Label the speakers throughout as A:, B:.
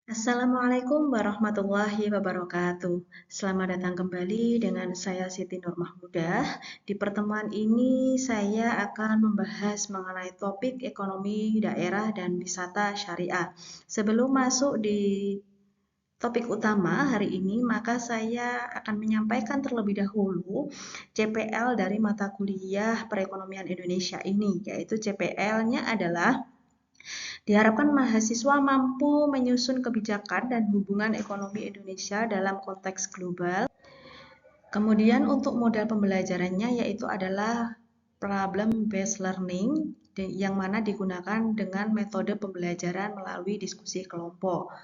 A: Assalamualaikum warahmatullahi wabarakatuh. Selamat datang kembali dengan saya Siti Nur Mahmudah. Di pertemuan ini saya akan membahas mengenai topik ekonomi daerah dan wisata syariah. Sebelum masuk di topik utama hari ini, maka saya akan menyampaikan terlebih dahulu CPL dari mata kuliah perekonomian Indonesia ini, yaitu CPL-nya adalah diharapkan mahasiswa mampu menyusun kebijakan dan hubungan ekonomi Indonesia dalam konteks global. Kemudian untuk modal pembelajarannya yaitu adalah problem based learning yang mana digunakan dengan metode pembelajaran melalui diskusi kelompok.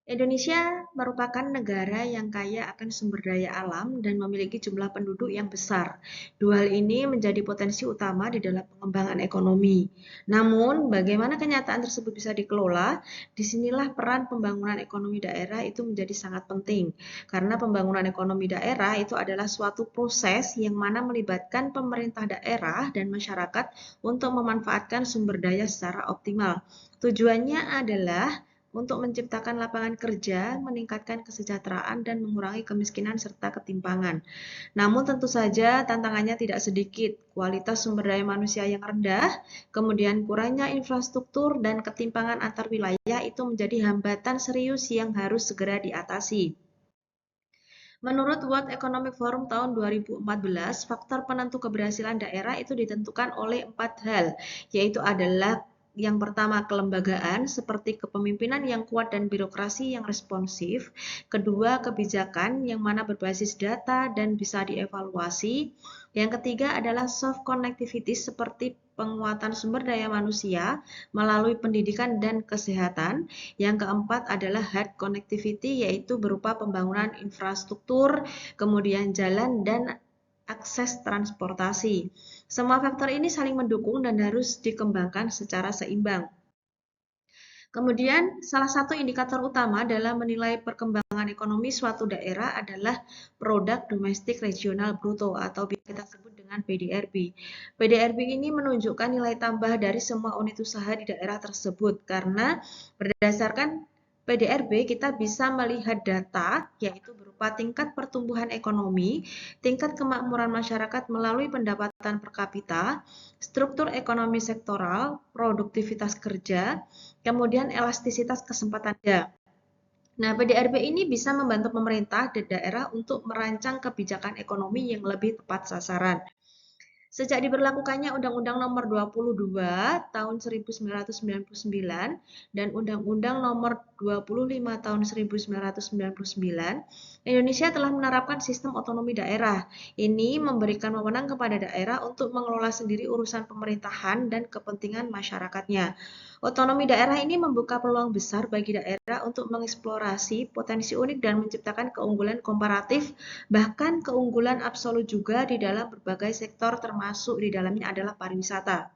A: Indonesia merupakan negara yang kaya akan sumber daya alam dan memiliki jumlah penduduk yang besar. Dua hal ini menjadi potensi utama di dalam pengembangan ekonomi. Namun, bagaimana kenyataan tersebut bisa dikelola? Disinilah peran pembangunan ekonomi daerah itu menjadi sangat penting. Karena pembangunan ekonomi daerah itu adalah suatu proses yang mana melibatkan pemerintah daerah dan masyarakat untuk memanfaatkan sumber daya secara optimal. Tujuannya adalah untuk menciptakan lapangan kerja, meningkatkan kesejahteraan, dan mengurangi kemiskinan serta ketimpangan. Namun tentu saja tantangannya tidak sedikit. Kualitas sumber daya manusia yang rendah, kemudian kurangnya infrastruktur, dan ketimpangan antar wilayah itu menjadi hambatan serius yang harus segera diatasi. Menurut World Economic Forum tahun 2014, faktor penentu keberhasilan daerah itu ditentukan oleh 4 hal, yaitu adalah yang pertama kelembagaan seperti kepemimpinan yang kuat dan birokrasi yang responsif, kedua kebijakan yang mana berbasis data dan bisa dievaluasi, yang ketiga adalah soft connectivity seperti penguatan sumber daya manusia melalui pendidikan dan kesehatan, yang keempat adalah hard connectivity yaitu berupa pembangunan infrastruktur, kemudian jalan dan akses transportasi. Semua faktor ini saling mendukung dan harus dikembangkan secara seimbang. Kemudian, salah satu indikator utama dalam menilai perkembangan ekonomi suatu daerah adalah produk domestik regional bruto atau kita sebut dengan PDRB. PDRB ini menunjukkan nilai tambah dari semua unit usaha di daerah tersebut karena berdasarkan PDRB kita bisa melihat data yaitu berupa tingkat pertumbuhan ekonomi, tingkat kemakmuran masyarakat melalui pendapatan per kapita, struktur ekonomi sektoral, produktivitas kerja, kemudian elastisitas kesempatan kerja. Nah, PDRB ini bisa membantu pemerintah dan daerah untuk merancang kebijakan ekonomi yang lebih tepat sasaran. Sejak diberlakukannya Undang-Undang Nomor 22 Tahun 1999 dan Undang-Undang Nomor 25 Tahun 1999, Indonesia telah menerapkan sistem otonomi daerah. Ini memberikan wewenang kepada daerah untuk mengelola sendiri urusan pemerintahan dan kepentingan masyarakatnya. Otonomi daerah ini membuka peluang besar bagi daerah untuk mengeksplorasi potensi unik dan menciptakan keunggulan komparatif, bahkan keunggulan absolut juga di dalam berbagai sektor termasuk di dalamnya adalah pariwisata.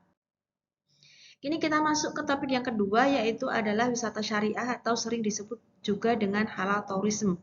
A: Kini kita masuk ke topik yang kedua yaitu adalah wisata syariah atau sering disebut juga dengan halal tourism.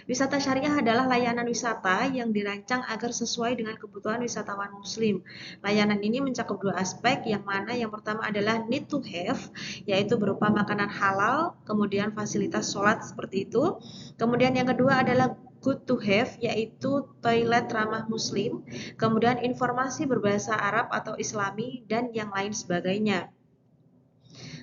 A: Wisata syariah adalah layanan wisata yang dirancang agar sesuai dengan kebutuhan wisatawan muslim. Layanan ini mencakup dua aspek, yang mana yang pertama adalah need to have, yaitu berupa makanan halal, kemudian fasilitas sholat seperti itu. Kemudian yang kedua adalah good to have, yaitu toilet ramah muslim, kemudian informasi berbahasa Arab atau Islami, dan yang lain sebagainya.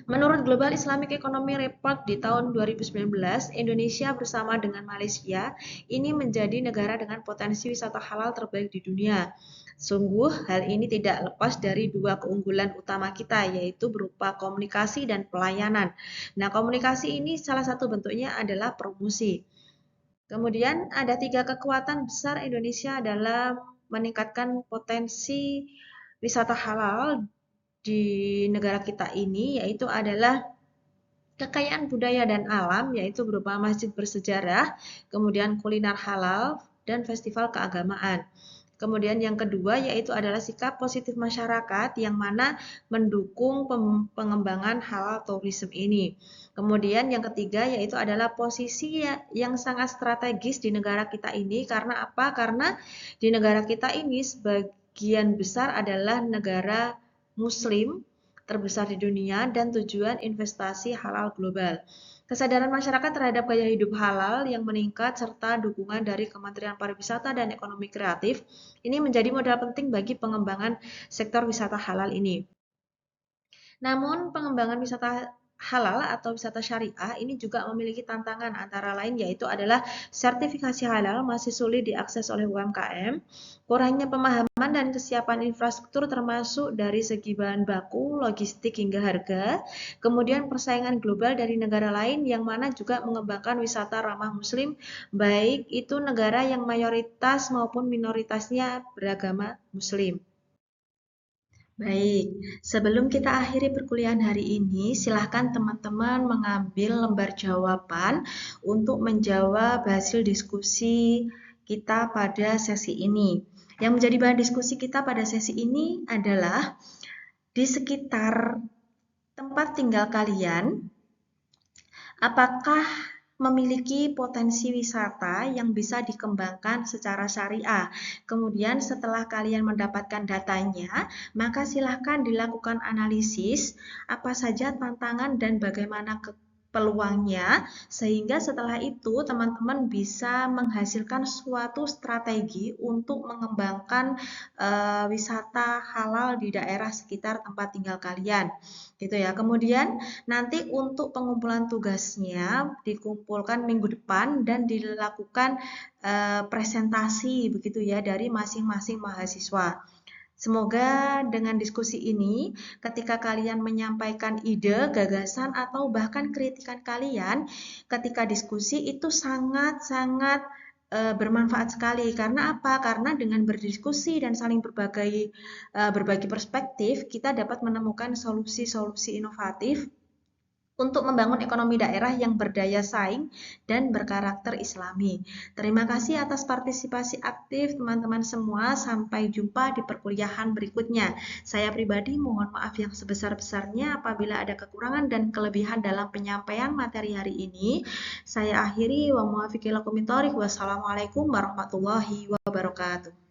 A: Menurut Global Islamic Economy Report di tahun 2019, Indonesia bersama dengan Malaysia ini menjadi negara dengan potensi wisata halal terbaik di dunia. Sungguh, hal ini tidak lepas dari dua keunggulan utama kita, yaitu berupa komunikasi dan pelayanan. Nah, komunikasi ini salah satu bentuknya adalah promosi. Kemudian ada 3 kekuatan besar Indonesia dalam meningkatkan potensi wisata halal di negara kita ini, yaitu adalah kekayaan budaya dan alam, yaitu berupa masjid bersejarah, kemudian kuliner halal, dan festival keagamaan. Kemudian yang kedua yaitu adalah sikap positif masyarakat yang mana mendukung pengembangan halal tourism ini. Kemudian yang ketiga yaitu adalah posisi yang sangat strategis di negara kita ini. Karena apa? Karena di negara kita ini sebagian besar adalah negara Muslim, terbesar di dunia dan tujuan investasi halal global. Kesadaran masyarakat terhadap gaya hidup halal yang meningkat serta dukungan dari Kementerian Pariwisata dan Ekonomi Kreatif ini menjadi modal penting bagi pengembangan sektor wisata halal ini. Namun, pengembangan wisata halal atau wisata syariah ini juga memiliki tantangan antara lain yaitu adalah sertifikasi halal masih sulit diakses oleh UMKM, kurangnya pemahaman dan kesiapan infrastruktur termasuk dari segi bahan baku, logistik hingga harga, kemudian persaingan global dari negara lain yang mana juga mengembangkan wisata ramah muslim, baik itu negara yang mayoritas maupun minoritasnya beragama muslim. Baik, sebelum kita akhiri perkuliahan hari ini, silahkan teman-teman mengambil lembar jawaban untuk menjawab hasil diskusi kita pada sesi ini. Yang menjadi bahan diskusi kita pada sesi ini adalah di sekitar tempat tinggal kalian, apakah memiliki potensi wisata yang bisa dikembangkan secara syariah. Kemudian setelah kalian mendapatkan datanya, maka silahkan dilakukan analisis apa saja tantangan dan bagaimana peluangnya, sehingga setelah itu teman-teman bisa menghasilkan suatu strategi untuk mengembangkan wisata halal di daerah sekitar tempat tinggal kalian gitu ya. Kemudian nanti untuk pengumpulan tugasnya dikumpulkan minggu depan dan dilakukan presentasi begitu ya dari masing-masing mahasiswa. Semoga dengan diskusi ini, ketika kalian menyampaikan ide, gagasan, atau bahkan kritikan kalian, ketika diskusi itu sangat-sangat bermanfaat sekali. Karena apa? Karena dengan berdiskusi dan saling berbagi perspektif, kita dapat menemukan solusi-solusi inovatif untuk membangun ekonomi daerah yang berdaya saing dan berkarakter Islami. Terima kasih atas partisipasi aktif teman-teman semua. Sampai jumpa di perkuliahan berikutnya. Saya pribadi mohon maaf yang sebesar-besarnya apabila ada kekurangan dan kelebihan dalam penyampaian materi hari ini. Saya akhiri wa muwaffiq ila aqwamit thoriq. Wassalamualaikum warahmatullahi wabarakatuh.